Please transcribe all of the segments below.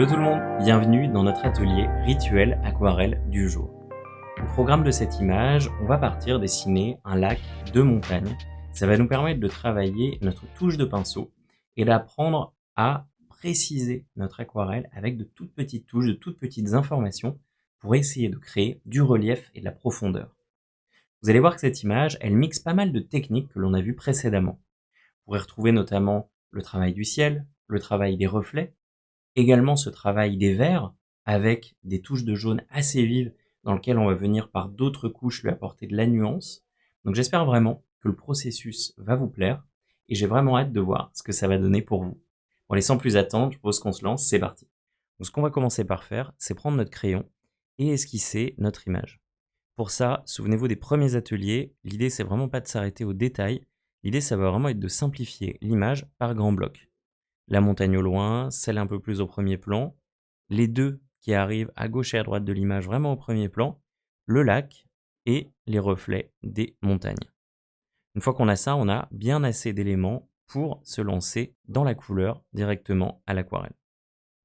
Hello tout le monde, bienvenue dans notre atelier rituel aquarelle du jour. Au programme de cette image, on va partir dessiner un lac de montagne. Ça va nous permettre de travailler notre touche de pinceau et d'apprendre à préciser notre aquarelle avec de toutes petites touches, de toutes petites informations pour essayer de créer du relief et de la profondeur. Vous allez voir que cette image, elle mixe pas mal de techniques que l'on a vues précédemment. Vous pourrez retrouver notamment le travail du ciel, le travail des reflets, également ce travail des verts avec des touches de jaune assez vives dans lequel on va venir par d'autres couches lui apporter de la nuance. Donc j'espère vraiment que le processus va vous plaire et j'ai vraiment hâte de voir ce que ça va donner pour vous. Bon, allez, sans plus attendre, je propose qu'on se lance, c'est parti. Donc ce qu'on va commencer par faire, c'est prendre notre crayon et esquisser notre image. Pour ça, souvenez-vous des premiers ateliers, l'idée c'est vraiment pas de s'arrêter aux détails, l'idée ça va vraiment être de simplifier l'image par grands blocs. La montagne au loin, celle un peu plus au premier plan, les deux qui arrivent à gauche et à droite de l'image vraiment au premier plan, le lac et les reflets des montagnes. Une fois qu'on a ça, on a bien assez d'éléments pour se lancer dans la couleur directement à l'aquarelle.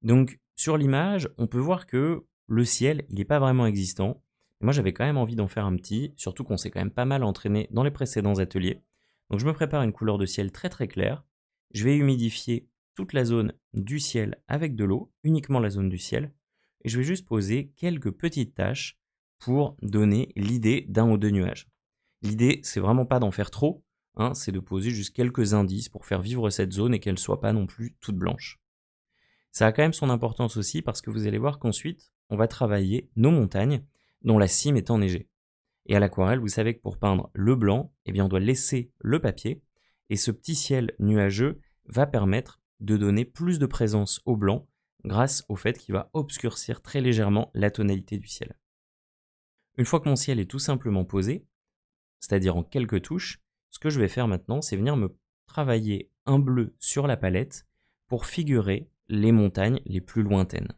Donc sur l'image, on peut voir que le ciel, il n'est pas vraiment existant. Moi, j'avais quand même envie d'en faire un petit, surtout qu'on s'est quand même pas mal entraîné dans les précédents ateliers. Donc je me prépare une couleur de ciel très très claire. Je vais humidifier toute la zone du ciel avec de l'eau, uniquement la zone du ciel. Et je vais juste poser quelques petites taches pour donner l'idée d'un ou deux nuages. L'idée, c'est vraiment pas d'en faire trop, hein, c'est de poser juste quelques indices pour faire vivre cette zone et qu'elle soit pas non plus toute blanche. Ça a quand même son importance aussi parce que vous allez voir qu'ensuite, on va travailler nos montagnes dont la cime est enneigée. Et à l'aquarelle, vous savez que pour peindre le blanc, eh bien on doit laisser le papier et ce petit ciel nuageux va permettre de donner plus de présence au blanc grâce au fait qu'il va obscurcir très légèrement la tonalité du ciel. Une fois que mon ciel est tout simplement posé, c'est-à-dire en quelques touches, ce que je vais faire maintenant, c'est venir me travailler un bleu sur la palette pour figurer les montagnes les plus lointaines.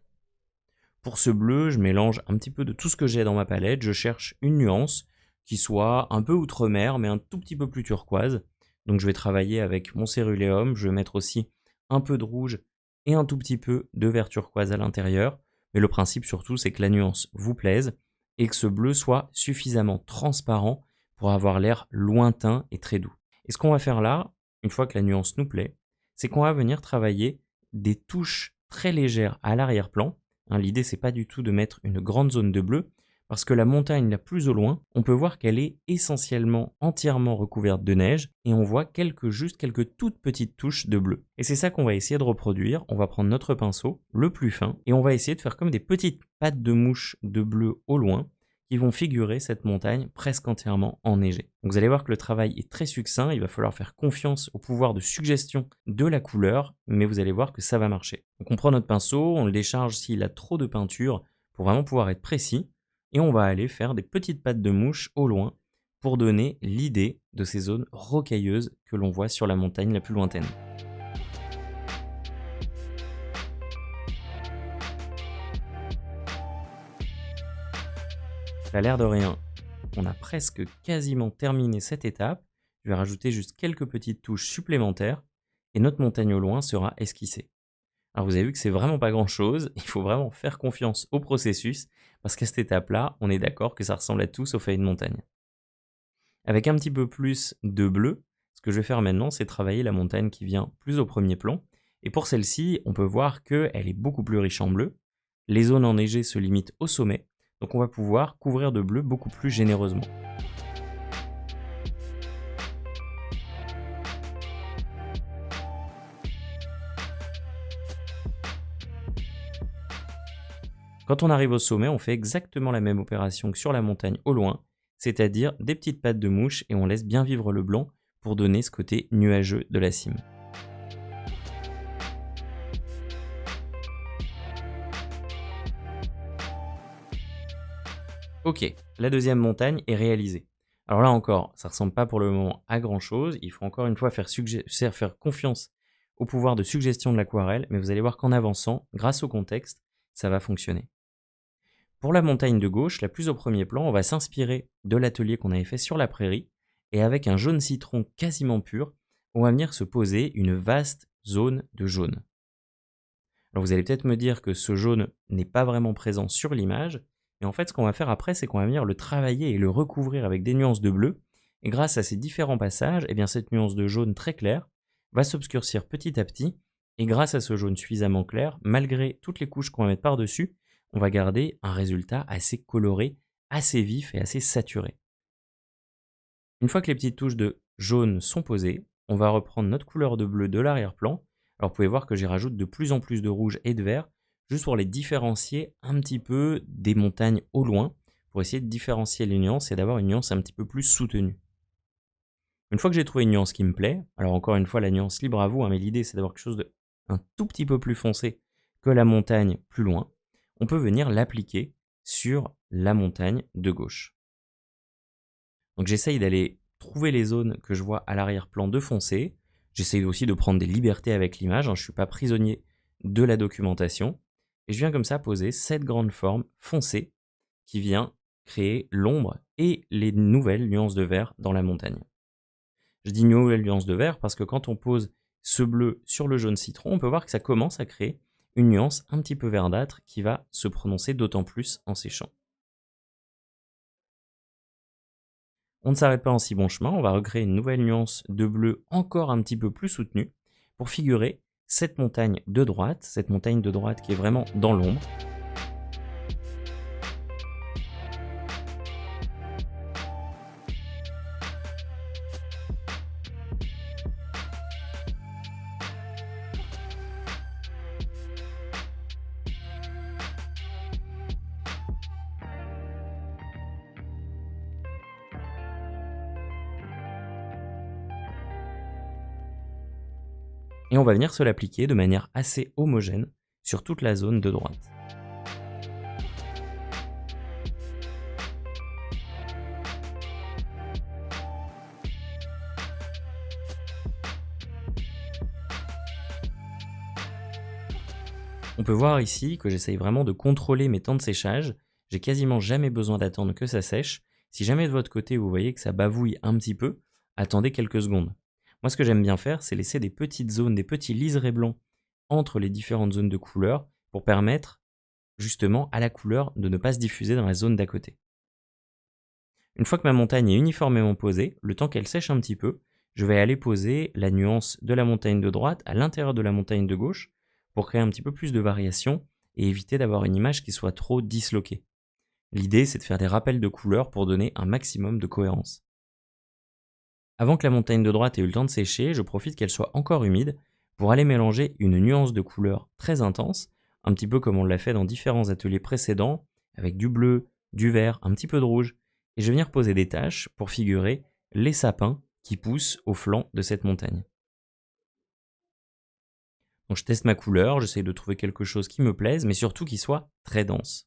Pour ce bleu, je mélange un petit peu de tout ce que j'ai dans ma palette, je cherche une nuance qui soit un peu outre-mer mais un tout petit peu plus turquoise. Donc je vais travailler avec mon céruléum, je vais mettre aussi un peu de rouge et un tout petit peu de vert turquoise à l'intérieur. Mais le principe surtout, c'est que la nuance vous plaise et que ce bleu soit suffisamment transparent pour avoir l'air lointain et très doux. Et ce qu'on va faire là, une fois que la nuance nous plaît, c'est qu'on va venir travailler des touches très légères à l'arrière-plan. L'idée, c'est pas du tout de mettre une grande zone de bleu, parce que la montagne la plus au loin, on peut voir qu'elle est essentiellement entièrement recouverte de neige, et on voit juste quelques toutes petites touches de bleu. Et c'est ça qu'on va essayer de reproduire. On va prendre notre pinceau, le plus fin, et on va essayer de faire comme des petites pattes de mouche de bleu au loin, qui vont figurer cette montagne presque entièrement enneigée. Donc vous allez voir que le travail est très succinct, il va falloir faire confiance au pouvoir de suggestion de la couleur, mais vous allez voir que ça va marcher. Donc on prend notre pinceau, on le décharge s'il a trop de peinture pour vraiment pouvoir être précis, et on va aller faire des petites pattes de mouche au loin pour donner l'idée de ces zones rocailleuses que l'on voit sur la montagne la plus lointaine. À l'air de rien, on a presque quasiment terminé cette étape. Je vais rajouter juste quelques petites touches supplémentaires et notre montagne au loin sera esquissée. Alors vous avez vu que c'est vraiment pas grand chose, il faut vraiment faire confiance au processus parce qu'à cette étape-là, on est d'accord que ça ressemble à tout sauf à une montagne. Avec un petit peu plus de bleu, ce que je vais faire maintenant, c'est travailler la montagne qui vient plus au premier plan. Et pour celle-ci, on peut voir qu'elle est beaucoup plus riche en bleu. Les zones enneigées se limitent au sommet, donc on va pouvoir couvrir de bleu beaucoup plus généreusement. Quand on arrive au sommet, on fait exactement la même opération que sur la montagne au loin, c'est-à-dire des petites pattes de mouche et on laisse bien vivre le blanc pour donner ce côté nuageux de la cime. Ok, la deuxième montagne est réalisée. Alors là encore, ça ressemble pas pour le moment à grand chose, il faut encore une fois faire confiance au pouvoir de suggestion de l'aquarelle, mais vous allez voir qu'en avançant, grâce au contexte, ça va fonctionner. Pour la montagne de gauche, la plus au premier plan, on va s'inspirer de l'atelier qu'on avait fait sur la prairie, et avec un jaune citron quasiment pur, on va venir se poser une vaste zone de jaune. Alors vous allez peut-être me dire que ce jaune n'est pas vraiment présent sur l'image, mais en fait ce qu'on va faire après, c'est qu'on va venir le travailler et le recouvrir avec des nuances de bleu, et grâce à ces différents passages, eh bien cette nuance de jaune très clair va s'obscurcir petit à petit, et grâce à ce jaune suffisamment clair, malgré toutes les couches qu'on va mettre par-dessus, on va garder un résultat assez coloré, assez vif et assez saturé. Une fois que les petites touches de jaune sont posées, on va reprendre notre couleur de bleu de l'arrière-plan. Alors vous pouvez voir que j'y rajoute de plus en plus de rouge et de vert, juste pour les différencier un petit peu des montagnes au loin, pour essayer de différencier les nuances et d'avoir une nuance un petit peu plus soutenue. Une fois que j'ai trouvé une nuance qui me plaît, alors encore une fois la nuance libre à vous, hein, mais l'idée c'est d'avoir quelque chose de un tout petit peu plus foncé que la montagne plus loin, on peut venir l'appliquer sur la montagne de gauche. Donc j'essaye d'aller trouver les zones que je vois à l'arrière-plan de foncer. J'essaye aussi de prendre des libertés avec l'image, hein, je ne suis pas prisonnier de la documentation. Et je viens comme ça poser cette grande forme foncée qui vient créer l'ombre et les nouvelles nuances de vert dans la montagne. Je dis nouvelles nuances de vert parce que quand on pose ce bleu sur le jaune citron, on peut voir que ça commence à créer une nuance un petit peu verdâtre qui va se prononcer d'autant plus en séchant. On ne s'arrête pas en si bon chemin, on va recréer une nouvelle nuance de bleu encore un petit peu plus soutenue pour figurer cette montagne de droite qui est vraiment dans l'ombre. Et on va venir se l'appliquer de manière assez homogène sur toute la zone de droite. On peut voir ici que j'essaye vraiment de contrôler mes temps de séchage. J'ai quasiment jamais besoin d'attendre que ça sèche. Si jamais de votre côté vous voyez que ça bavouille un petit peu, attendez quelques secondes. Moi ce que j'aime bien faire, c'est laisser des petites zones, des petits liserés blancs entre les différentes zones de couleurs pour permettre justement à la couleur de ne pas se diffuser dans la zone d'à côté. Une fois que ma montagne est uniformément posée, le temps qu'elle sèche un petit peu, je vais aller poser la nuance de la montagne de droite à l'intérieur de la montagne de gauche pour créer un petit peu plus de variation et éviter d'avoir une image qui soit trop disloquée. L'idée, c'est de faire des rappels de couleurs pour donner un maximum de cohérence. Avant que la montagne de droite ait eu le temps de sécher, je profite qu'elle soit encore humide pour aller mélanger une nuance de couleur très intense, un petit peu comme on l'a fait dans différents ateliers précédents, avec du bleu, du vert, un petit peu de rouge, et je vais venir poser des taches pour figurer les sapins qui poussent au flanc de cette montagne. Donc je teste ma couleur, j'essaye de trouver quelque chose qui me plaise, mais surtout qui soit très dense.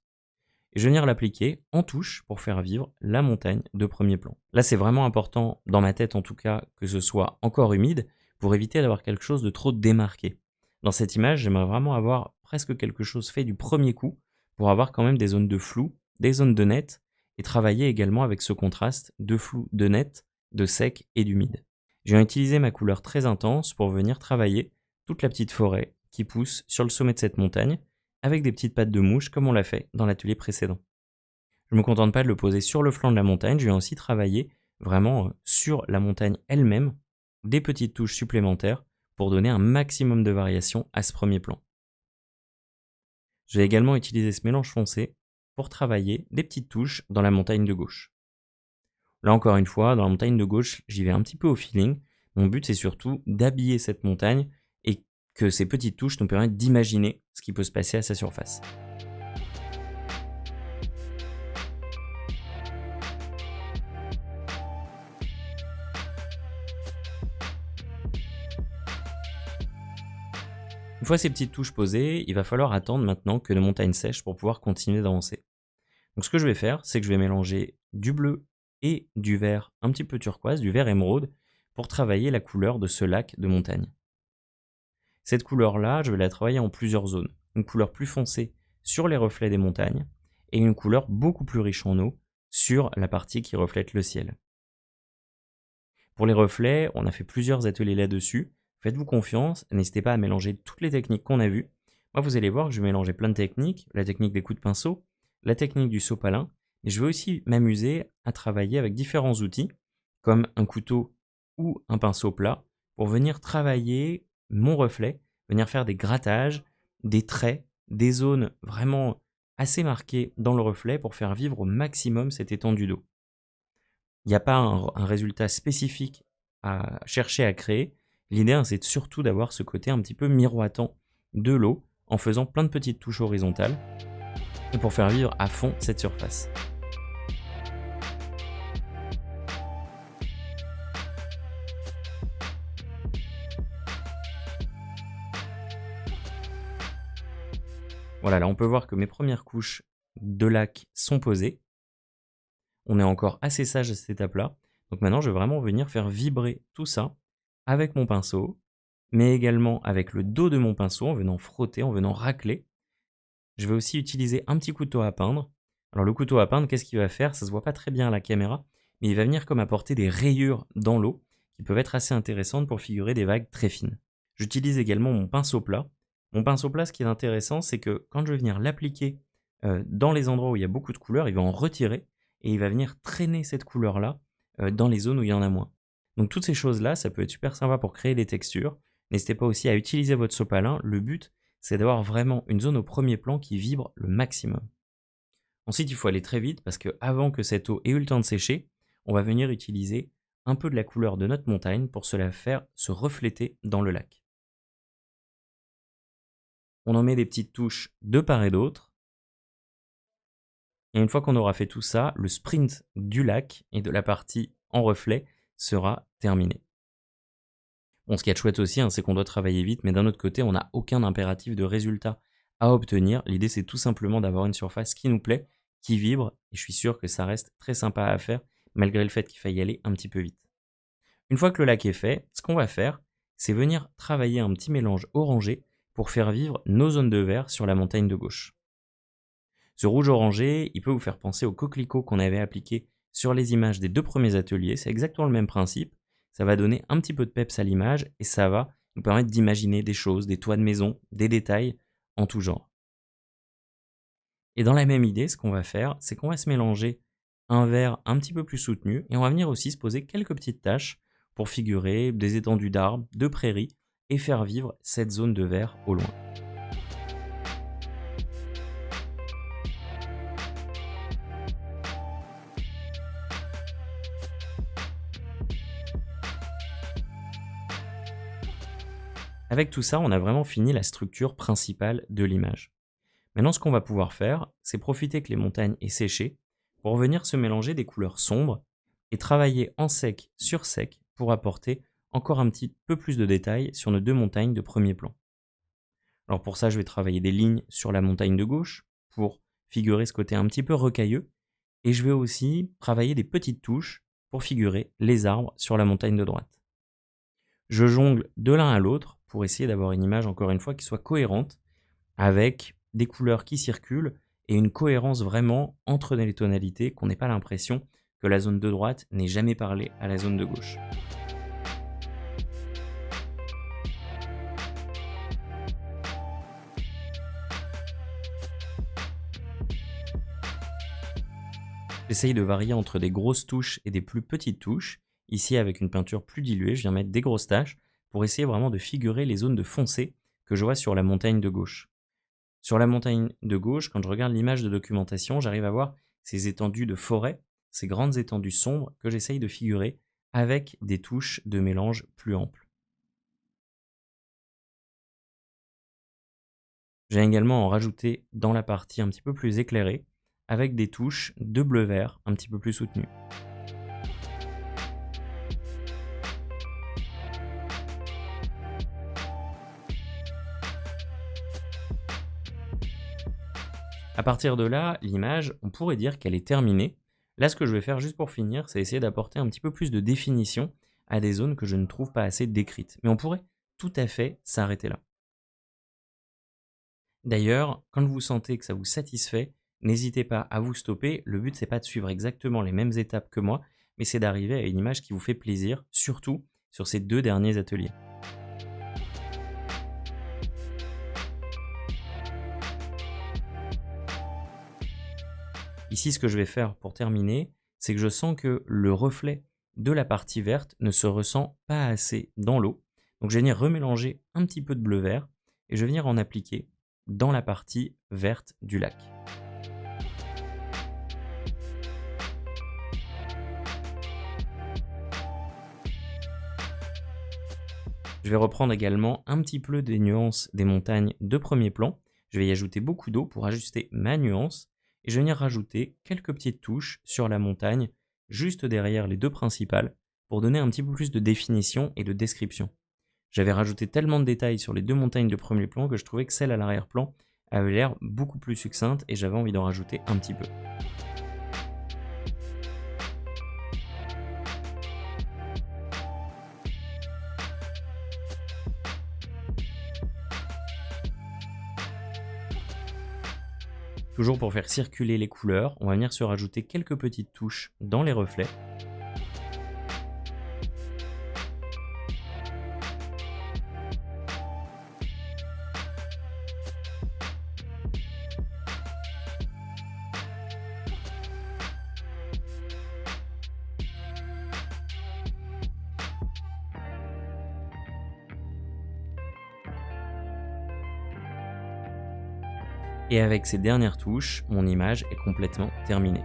Et je vais venir l'appliquer en touche pour faire vivre la montagne de premier plan. Là, c'est vraiment important, dans ma tête en tout cas, que ce soit encore humide pour éviter d'avoir quelque chose de trop démarqué. Dans cette image, j'aimerais vraiment avoir presque quelque chose fait du premier coup pour avoir quand même des zones de flou, des zones de net et travailler également avec ce contraste de flou, de net, de sec et d'humide. Je viens utiliser ma couleur très intense pour venir travailler toute la petite forêt qui pousse sur le sommet de cette montagne avec des petites pattes de mouche comme on l'a fait dans l'atelier précédent. Je ne me contente pas de le poser sur le flanc de la montagne, je viens aussi travailler vraiment sur la montagne elle-même des petites touches supplémentaires pour donner un maximum de variation à ce premier plan. Je vais également utiliser ce mélange foncé pour travailler des petites touches dans la montagne de gauche. Là encore une fois, dans la montagne de gauche, j'y vais un petit peu au feeling. Mon but c'est surtout d'habiller cette montagne et que ces petites touches nous permettent d'imaginer ce qui peut se passer à sa surface. Une fois ces petites touches posées, il va falloir attendre maintenant que la montagne sèche pour pouvoir continuer d'avancer. Donc ce que je vais faire, c'est que je vais mélanger du bleu et du vert un petit peu turquoise, du vert émeraude, pour travailler la couleur de ce lac de montagne. Cette couleur-là, je vais la travailler en plusieurs zones. Une couleur plus foncée sur les reflets des montagnes et une couleur beaucoup plus riche en eau sur la partie qui reflète le ciel. Pour les reflets, on a fait plusieurs ateliers là-dessus. Faites-vous confiance, n'hésitez pas à mélanger toutes les techniques qu'on a vues Moi, vous allez voir que je vais mélanger plein de techniques, la technique des coups de pinceau, la technique du sopalin, mais je vais aussi m'amuser à travailler avec différents outils, comme un couteau ou un pinceau plat, pour venir travailler mon reflet, venir faire des grattages, des traits, des zones vraiment assez marquées dans le reflet pour faire vivre au maximum cette étendue d'eau. Il n'y a pas un résultat spécifique à chercher à créer. L'idée, hein, c'est surtout d'avoir ce côté un petit peu miroitant de l'eau en faisant plein de petites touches horizontales et pour faire vivre à fond cette surface. Voilà, là on peut voir que mes premières couches de lac sont posées. On est encore assez sage à cette étape-là. Donc maintenant, je vais vraiment venir faire vibrer tout ça avec mon pinceau, mais également avec le dos de mon pinceau en venant frotter, en venant racler. Je vais aussi utiliser un petit couteau à peindre. Alors le couteau à peindre, qu'est-ce qu'il va faire? Ça se voit pas très bien à la caméra, mais il va venir comme apporter des rayures dans l'eau qui peuvent être assez intéressantes pour figurer des vagues très fines. J'utilise également mon pinceau plat. Mon pinceau plat, ce qui est intéressant, c'est que quand je vais venir l'appliquer dans les endroits où il y a beaucoup de couleurs, il va en retirer et il va venir traîner cette couleur-là dans les zones où il y en a moins. Donc toutes ces choses-là, ça peut être super sympa pour créer des textures. N'hésitez pas aussi à utiliser votre sopalin. Le but, c'est d'avoir vraiment une zone au premier plan qui vibre le maximum. Ensuite, il faut aller très vite parce que avant que cette eau ait eu le temps de sécher, on va venir utiliser un peu de la couleur de notre montagne pour se la faire se refléter dans le lac. On en met des petites touches de part et d'autre. Et une fois qu'on aura fait tout ça, le sprint du lac et de la partie en reflet sera terminé. Bon, ce qui est chouette aussi, hein, c'est qu'on doit travailler vite, mais d'un autre côté, on n'a aucun impératif de résultat à obtenir. L'idée, c'est tout simplement d'avoir une surface qui nous plaît, qui vibre, et je suis sûr que ça reste très sympa à faire, malgré le fait qu'il faille y aller un petit peu vite. Une fois que le lac est fait, ce qu'on va faire, c'est venir travailler un petit mélange orangé pour faire vivre nos zones de vert sur la montagne de gauche. Ce rouge orangé, il peut vous faire penser au coquelicot qu'on avait appliqué sur les images des 2 premiers ateliers. C'est exactement le même principe. Ça va donner un petit peu de peps à l'image et ça va nous permettre d'imaginer des choses, des toits de maison, des détails en tout genre. Et dans la même idée, ce qu'on va faire, c'est qu'on va se mélanger un vert un petit peu plus soutenu et on va venir aussi se poser quelques petites taches pour figurer des étendues d'arbres, de prairies et faire vivre cette zone de vert au loin. Avec tout ça, on a vraiment fini la structure principale de l'image. Maintenant, ce qu'on va pouvoir faire, c'est profiter que les montagnes aient séché pour venir se mélanger des couleurs sombres et travailler en sec sur sec pour apporter encore un petit peu plus de détails sur nos 2 montagnes de premier plan. Alors pour ça, je vais travailler des lignes sur la montagne de gauche pour figurer ce côté un petit peu rocailleux et je vais aussi travailler des petites touches pour figurer les arbres sur la montagne de droite. Je jongle de l'un à l'autre pour essayer d'avoir une image, encore une fois, qui soit cohérente, avec des couleurs qui circulent et une cohérence vraiment entre les tonalités, qu'on n'ait pas l'impression que la zone de droite n'ait jamais parlé à la zone de gauche. J'essaye de varier entre des grosses touches et des plus petites touches. Ici, avec une peinture plus diluée, je viens mettre des grosses taches pour essayer vraiment de figurer les zones de foncé que je vois sur la montagne de gauche. Sur la montagne de gauche, quand je regarde l'image de documentation, j'arrive à voir ces étendues de forêt, ces grandes étendues sombres que j'essaye de figurer avec des touches de mélange plus amples. J'ai également en rajouté dans la partie un petit peu plus éclairée avec des touches de bleu-vert un petit peu plus soutenues. À partir de là, l'image, on pourrait dire qu'elle est terminée. Là, ce que je vais faire juste pour finir, c'est essayer d'apporter un petit peu plus de définition à des zones que je ne trouve pas assez décrites. Mais on pourrait tout à fait s'arrêter là. D'ailleurs, quand vous sentez que ça vous satisfait, n'hésitez pas à vous stopper. Le but, c'est pas de suivre exactement les mêmes étapes que moi, mais c'est d'arriver à une image qui vous fait plaisir, surtout sur ces 2 derniers ateliers. Ici, ce que je vais faire pour terminer, c'est que je sens que le reflet de la partie verte ne se ressent pas assez dans l'eau. Donc je vais venir remélanger un petit peu de bleu vert et je vais venir en appliquer dans la partie verte du lac. Je vais reprendre également un petit peu des nuances des montagnes de premier plan. Je vais y ajouter beaucoup d'eau pour ajuster ma nuance et je vais venir rajouter quelques petites touches sur la montagne juste derrière les deux principales pour donner un petit peu plus de définition et de description. J'avais rajouté tellement de détails sur les deux montagnes de premier plan que je trouvais que celle à l'arrière-plan avait l'air beaucoup plus succincte et j'avais envie d'en rajouter un petit peu. Toujours pour faire circuler les couleurs, on va venir se rajouter quelques petites touches dans les reflets. Et avec ces dernières touches, mon image est complètement terminée.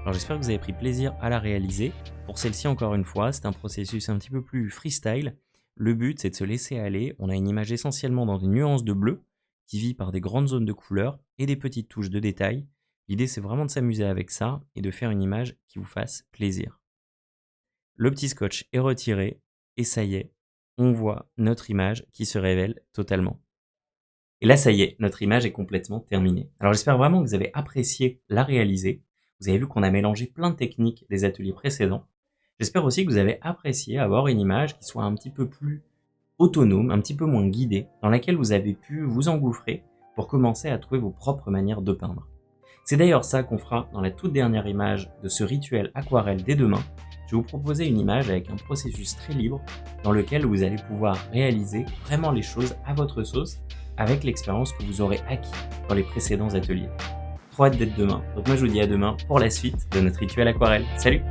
Alors j'espère que vous avez pris plaisir à la réaliser. Pour celle-ci, encore une fois, c'est un processus un petit peu plus freestyle. Le but, c'est de se laisser aller. On a une image essentiellement dans des nuances de bleu, qui vit par des grandes zones de couleurs et des petites touches de détails. L'idée, c'est vraiment de s'amuser avec ça et de faire une image qui vous fasse plaisir. Le petit scotch est retiré et ça y est, on voit notre image qui se révèle totalement. Et là, ça y est, notre image est complètement terminée. Alors j'espère vraiment que vous avez apprécié la réaliser. Vous avez vu qu'on a mélangé plein de techniques des ateliers précédents. J'espère aussi que vous avez apprécié avoir une image qui soit un petit peu plus autonome, un petit peu moins guidée, dans laquelle vous avez pu vous engouffrer pour commencer à trouver vos propres manières de peindre. C'est d'ailleurs ça qu'on fera dans la toute dernière image de ce rituel aquarelle dès demain. Je vais vous proposer une image avec un processus très libre dans lequel vous allez pouvoir réaliser vraiment les choses à votre sauce avec l'expérience que vous aurez acquis dans les précédents ateliers. Trop hâte d'être demain. Donc moi je vous dis à demain pour la suite de notre rituel aquarelle. Salut!